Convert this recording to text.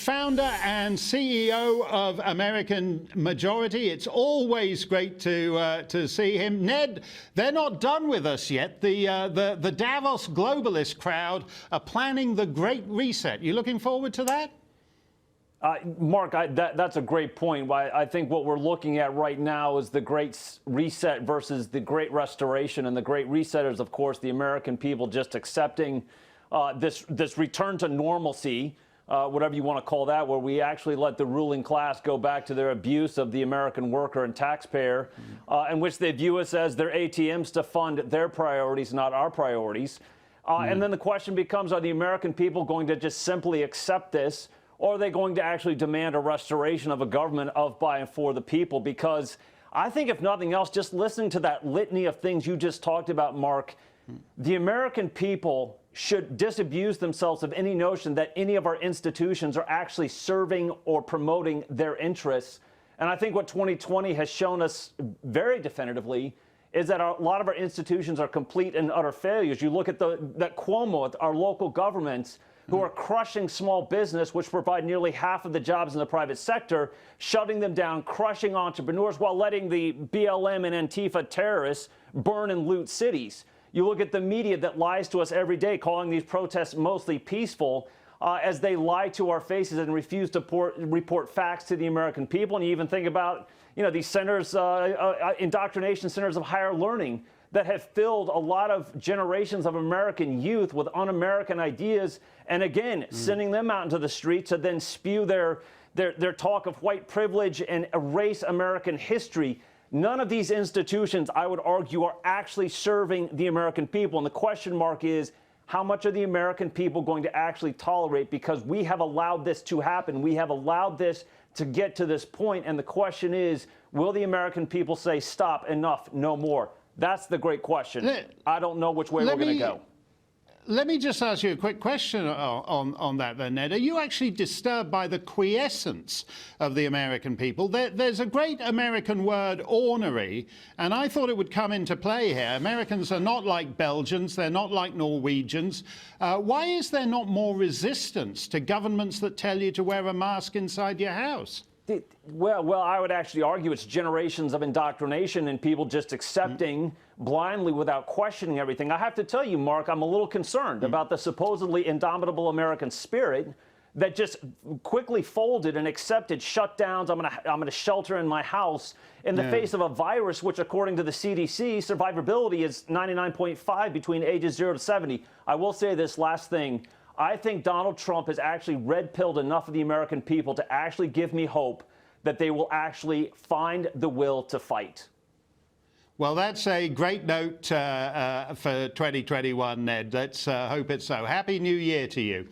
founder and CEO of American Majority. It's always great to see him. Ned, they're not done with us yet. The Davos globalist crowd are planning the Great Reset. You looking forward to that? Mark, that's a great point. I think what we're looking at right now is the Great Reset versus the Great Restoration. And the Great Reset is, of course, the American people just accepting this return to normalcy, whatever you want to call that, where we actually let the ruling class go back to their abuse of the American worker and taxpayer, in which they view us as their ATMs to fund their priorities, not our priorities. And then the question becomes, are the American people going to just simply accept this? Or are they going to actually demand a restoration of a government of, by, and for the people? Because I think, if nothing else, just listening to that litany of things you just talked about, Mark, the American people should disabuse themselves of any notion that any of our institutions are actually serving or promoting their interests. And I think what 2020 has shown us very definitively is that a lot of our institutions are complete and utter failures. You look at that Cuomo, our local governments, who are crushing small business, which provide nearly half of the jobs in the private sector, shutting them down, crushing entrepreneurs while letting the BLM and Antifa terrorists burn and loot cities. You look at the media that lies to us every day, calling these protests mostly peaceful, as they lie to our faces and refuse to report facts to the American people. And you even think about, these centers, indoctrination centers of higher learning that have filled a lot of generations of American youth with un-American ideas, and again, sending them out into the streets to then spew their talk of white privilege and erase American history. None of these institutions, I would argue, are actually serving the American people. And the question mark is, how much are the American people going to actually tolerate? Because we have allowed this to happen. We have allowed this to get to this point. And the question is, will the American people say, stop, enough, no more? That's the great question. I don't know which way we're going to go. Let me just ask you a quick question on that then, Ned. Are you actually disturbed by the quiescence of the American people? There's a great American word, ornery, and I thought it would come into play here. Americans are not like Belgians. They're not like Norwegians. Why is there not more resistance to governments that tell you to wear a mask inside your house? Well, I would actually argue it's generations of indoctrination and people just accepting blindly without questioning everything. I have to tell you, Mark, I'm a little concerned about the supposedly indomitable American spirit that just quickly folded and accepted shutdowns. I'm going to shelter in my house in the face of a virus, which, according to the CDC, survivability is 99.5 between ages 0 to 70. I will say this last thing. I think Donald Trump has actually red-pilled enough of the American people to actually give me hope that they will actually find the will to fight. Well, that's a great note for 2021, Ned. Let's hope it's so. Happy New Year to you.